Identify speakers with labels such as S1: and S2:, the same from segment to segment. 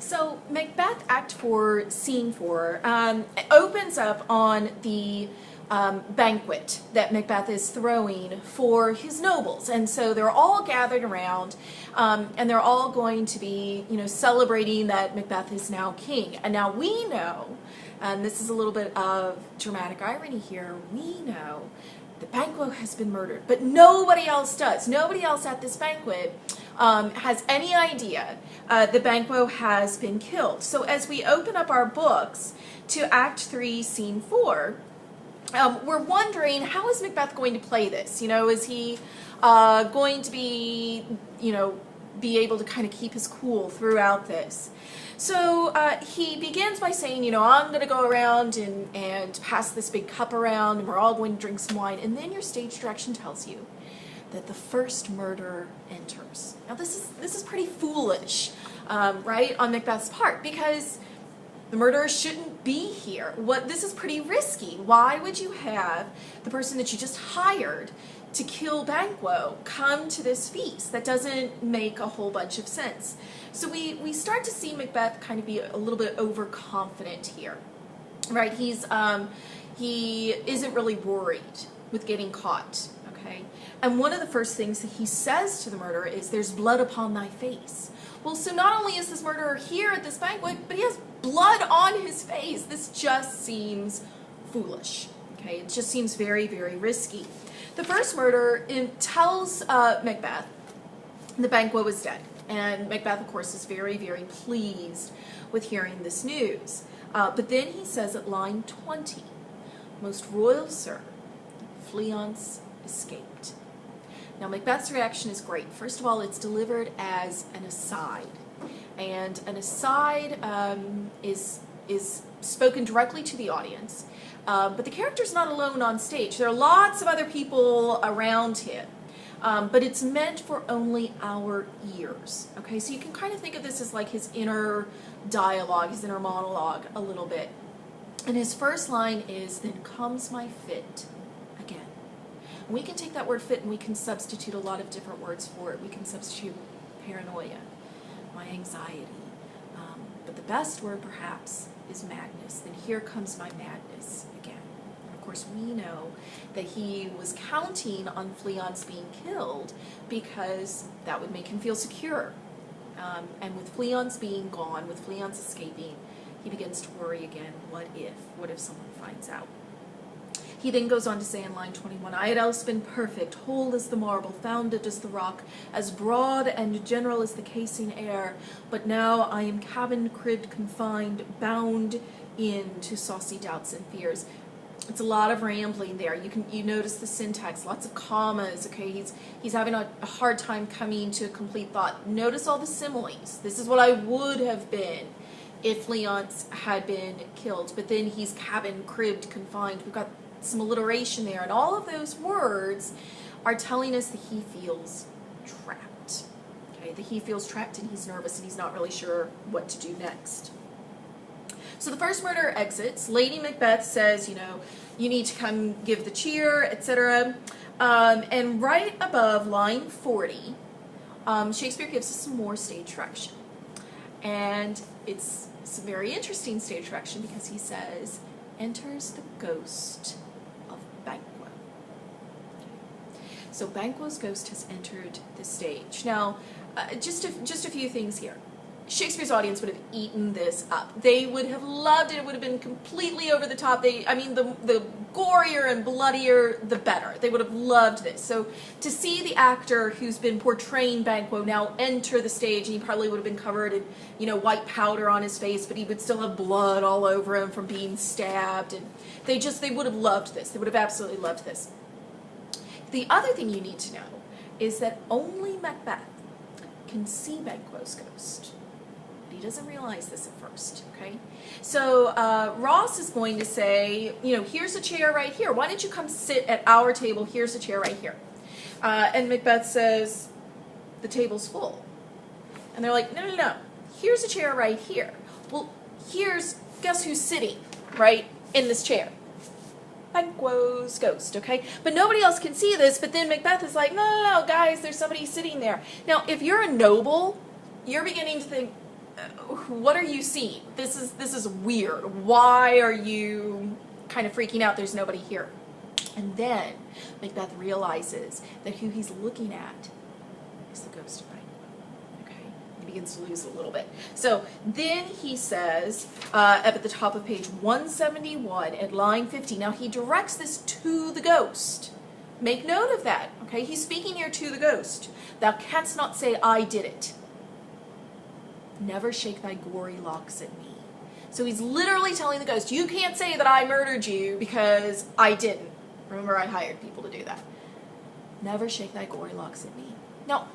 S1: So Macbeth, Act 4, Scene 4, opens up on the banquet that Macbeth is throwing for his nobles. And so they're all gathered around, and they're all going to be, celebrating that Macbeth is now king. And now we know, and this is a little bit of dramatic irony here, we know that Banquo has been murdered, but nobody else does. Nobody else at this banquet has any idea that Banquo has been killed. So as we open up our books to Act 3, Scene 4, we're wondering, how is Macbeth going to play this? Is he going to be able to kind of keep his cool throughout this? So he begins by saying, I'm going to go around and pass this big cup around, and we're all going to drink some wine. And then your stage direction tells you that the first murderer enters. Now this is pretty foolish, right, on Macbeth's part, because the murderer shouldn't be here. This is pretty risky. Why would you have the person that you just hired to kill Banquo come to this feast? That doesn't make a whole bunch of sense. So we start to see Macbeth kind of be a little bit overconfident here, right? He isn't really worried with getting caught, okay? And one of the first things that he says to the murderer is, "There's blood upon thy face." Well, so not only is this murderer here at this banquet, but he has blood on his face. This just seems foolish, okay? It just seems very, very risky. The first murderer tells Macbeth that Banquo was dead. And Macbeth, of course, is very, very pleased with hearing this news. But then he says at line 20, "Most royal sir, Fleance escaped." Now, Macbeth's reaction is great. First of all, it's delivered as an aside. And an aside is spoken directly to the audience. But the character's not alone on stage. There are lots of other people around him. But it's meant for only our ears. Okay, so you can kind of think of this as like his inner dialogue, his inner monologue a little bit. And his first line is, "Then comes my fit again." And we can take that word fit and we can substitute a lot of different words for it. We can substitute paranoia, my anxiety. But the best word perhaps is madness. Then here comes my madness again. Of course, we know that he was counting on Fleance being killed because that would make him feel secure. And with Fleance being gone, with Fleance escaping, he begins to worry again. What if someone finds out? He then goes on to say in line 21, "I had else been perfect, whole as the marble, founded as the rock, as broad and general as the casing air, but now I am cabin-cribbed, confined, bound in to saucy doubts and fears." It's a lot of rambling there. You notice the syntax, lots of commas. Okay, he's having a hard time coming to a complete thought. Notice all the similes. This is what I would have been if Fleance had been killed. But then he's cabin, cribbed, confined. We've got some alliteration there, and all of those words are telling us that he feels trapped. Okay, that he feels trapped and he's nervous and he's not really sure what to do next. So the first murderer exits. Lady Macbeth says, you need to come give the cheer, etc. And right above line 40, Shakespeare gives us some more stage direction. And it's a very interesting stage direction because he says, "Enters the ghost of Banquo." So Banquo's ghost has entered the stage. Now, just a few things here. Shakespeare's audience would have eaten this up. They would have loved it. It would have been completely over the top. The gorier and bloodier, the better. They would have loved this. So to see the actor who's been portraying Banquo now enter the stage, and he probably would have been covered in, white powder on his face, but he would still have blood all over him from being stabbed. And they would have loved this. They would have absolutely loved this. The other thing you need to know is that only Macbeth can see Banquo's ghost. He doesn't realize this at first, okay? So Ross is going to say, here's a chair right here. Why don't you come sit at our table? Here's a chair right here. And Macbeth says, "The table's full." And they're like, no. Here's a chair right here. Well, guess who's sitting right in this chair? Banquo's ghost, okay? But nobody else can see this, but then Macbeth is like, no, guys, there's somebody sitting there. Now, if you're a noble, you're beginning to think, what are you seeing? This is weird. Why are you kind of freaking out? There's nobody here. And then Macbeth realizes that who he's looking at is the ghost of Banquo. Okay, he begins to lose a little bit. So then he says, up at the top of page 171 at line 50, now he directs this to the ghost. Make note of that, okay? He's speaking here to the ghost. Thou canst not say, I did it. Never shake thy gory locks at me. So he's literally telling the ghost, you can't say that I murdered you because I didn't. Remember, I hired people to do that. Never shake thy gory locks at me. Now,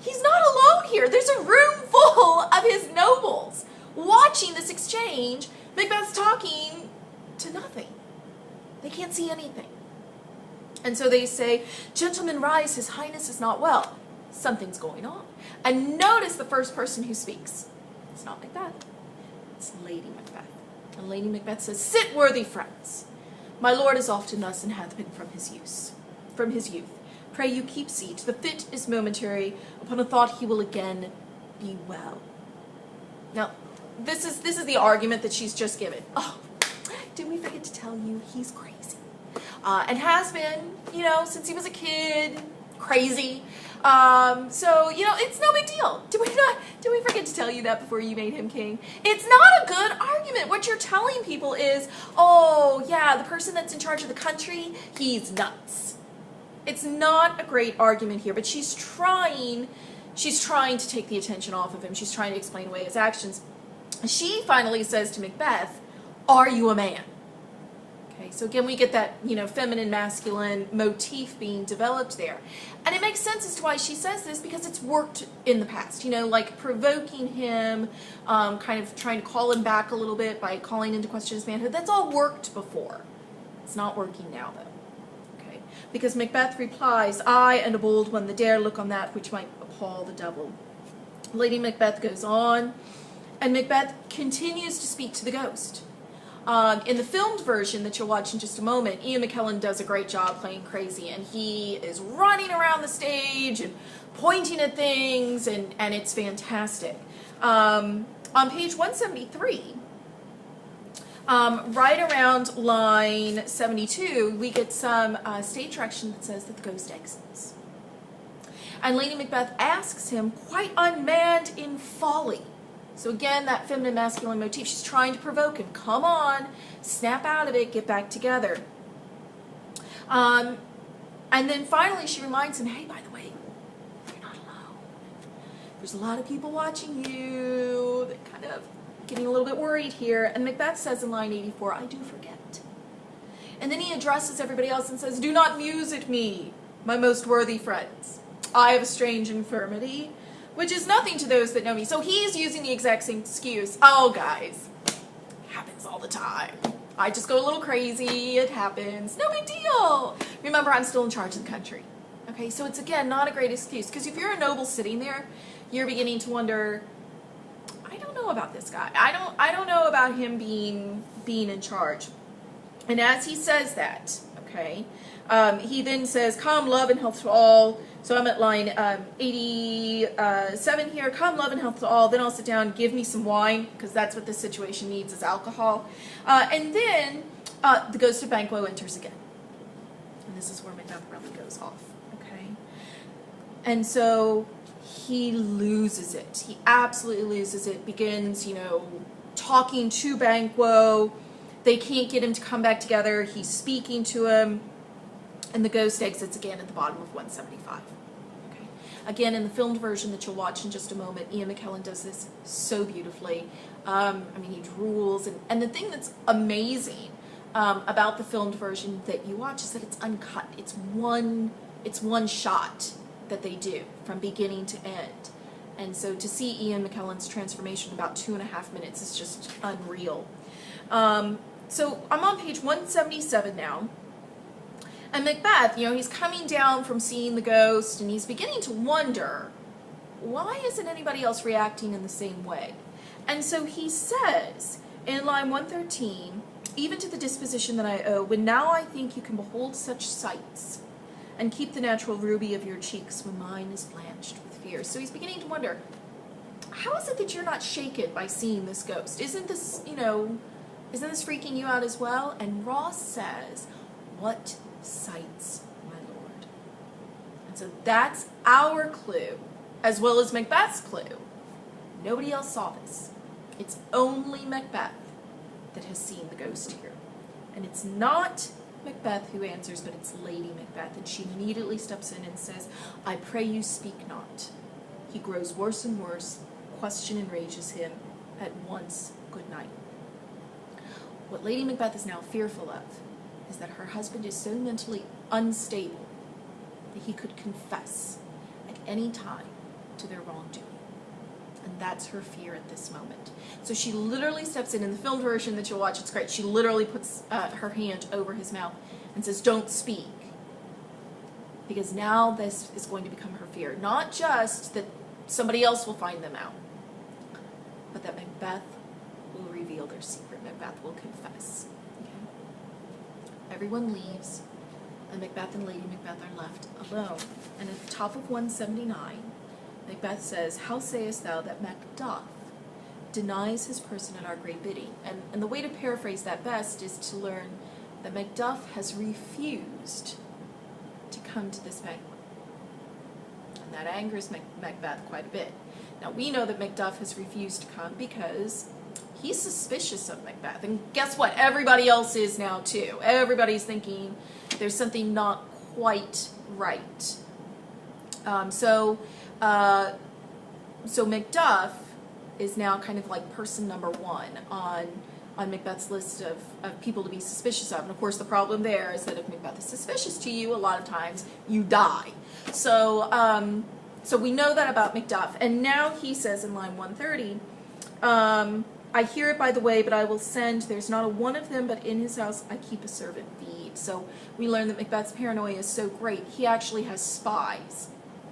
S1: he's not alone here. There's a room full of his nobles watching this exchange. Macbeth's talking to nothing. They can't see anything. And so they say, gentlemen, rise, his highness is not well. Something's going on. And notice the first person who speaks. It's not Macbeth. It's Lady Macbeth. And Lady Macbeth says, sit, worthy friends. My lord is often thus and hath been from his youth. Pray you keep seat. The fit is momentary. Upon a thought he will again be well. Now, this is the argument that she's just given. Oh, did we forget to tell you he's crazy? And has been, since he was a kid, crazy. So, it's no big deal. Did we forget to tell you that before you made him king? It's not a good argument. What you're telling people is, oh, yeah, the person that's in charge of the country, he's nuts. It's not a great argument here, but she's trying to take the attention off of him. She's trying to explain away his actions. She finally says to Macbeth, are you a man? Okay, so again, we get that, feminine, masculine motif being developed there. And it makes sense as to why she says this, because it's worked in the past, like provoking him, kind of trying to call him back a little bit by calling into question his manhood. That's all worked before. It's not working now, though. Okay, because Macbeth replies, I and a bold one, the dare look on that which might appall the devil. Lady Macbeth goes on, and Macbeth continues to speak to the ghost. In the filmed version that you'll watch in just a moment, Ian McKellen does a great job playing crazy, and he is running around the stage and pointing at things, and it's fantastic. On page 173, right around line 72, we get some stage direction that says that the ghost exits. And Lady Macbeth asks him, quite unmanned in folly. So again, that feminine masculine motif, she's trying to provoke him. Come on, snap out of it, get back together. And then finally she reminds him, hey, by the way, you're not alone. There's a lot of people watching you. They're kind of getting a little bit worried here. And Macbeth says in line 84, I do forget. And then he addresses everybody else and says, do not muse at me, my most worthy friends. I have a strange infirmity, which is nothing to those that know me. So he's using the exact same excuse. Oh, guys, happens all the time. I just go a little crazy. It happens. No big deal. Remember, I'm still in charge of the country. Okay, so it's, again, not a great excuse. Because if you're a noble sitting there, you're beginning to wonder, I don't know about this guy. I don't know about him being in charge. And as he says that, okay, he then says, come, love, and health to all. So I'm at line 87 here. Come, love, and health to all. Then I'll sit down, give me some wine, because that's what this situation needs, is alcohol. And then the ghost of Banquo enters again. And this is where Macbeth really goes off, okay? And so he loses it. He absolutely loses it. Begins, talking to Banquo. They can't get him to come back together. He's speaking to him. And the ghost exits again at the bottom of 175. Okay. Again, in the filmed version that you'll watch in just a moment, Ian McKellen does this so beautifully. He drools. And the thing that's amazing about the filmed version that you watch is that it's uncut. It's one shot that they do from beginning to end. And so to see Ian McKellen's transformation in about 2.5 minutes is just unreal. So I'm on page 177 now. And Macbeth, he's coming down from seeing the ghost, and he's beginning to wonder, why isn't anybody else reacting in the same way? And so he says, in line 113, even to the disposition that I owe, when now I think you can behold such sights, and keep the natural ruby of your cheeks when mine is blanched with fear. So he's beginning to wonder, how is it that you're not shaken by seeing this ghost? Isn't this, isn't this freaking you out as well? And Ross says, what sights, my lord? And so that's our clue, as well as Macbeth's clue. Nobody else saw this. It's only Macbeth that has seen the ghost here. And it's not Macbeth who answers, but it's Lady Macbeth. And she immediately steps in and says, I pray you speak not. He grows worse and worse. Question enrages him. At once, good night. What Lady Macbeth is now fearful of is that her husband is so mentally unstable that he could confess at any time to their wrongdoing. And that's her fear at this moment. So she literally steps in the film version that you'll watch, it's great. She literally puts her hand over his mouth and says, don't speak. Because now this is going to become her fear. Not just that somebody else will find them out, but that Macbeth will reveal their secret. Macbeth will confess. Okay? Everyone leaves, and Macbeth and Lady Macbeth are left alone. And at the top of 179, Macbeth says, how sayest thou that Macduff denies his person at our great bidding? And the way to paraphrase that best is to learn that Macduff has refused to come to this banquet. And that angers Macbeth quite a bit. Now we know that Macduff has refused to come because he's suspicious of Macbeth. And guess what? Everybody else is now too. Everybody's thinking there's something not quite right. So Macduff is now kind of like person number one on Macbeth's list of people to be suspicious of. And of course the problem there is that if Macbeth is suspicious to you, a lot of times you die. So we know that about Macduff. And now he says in line 130, I hear it by the way, but I will send, there's not a one of them, but in his house I keep a servant feed. So we learn that Macbeth's paranoia is so great, he actually has spies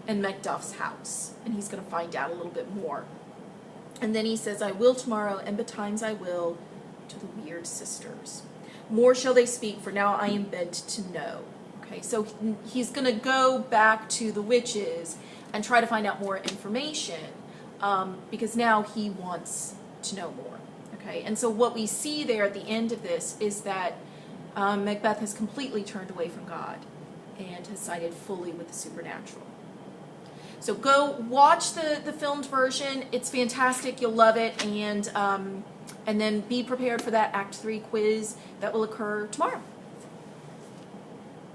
S1: in Macduff's house, and he's going to find out a little bit more. And then he says, I will tomorrow, and betimes I will to the weird sisters. More shall they speak, for now I am bent to know. Okay, so he's going to go back to the witches and try to find out more information, because now he wants to know more. Okay, and so what we see there at the end of this is that Macbeth has completely turned away from God and has sided fully with the supernatural. So go watch the filmed version. It's fantastic. You'll love it. And then be prepared for that Act 3 quiz that will occur tomorrow.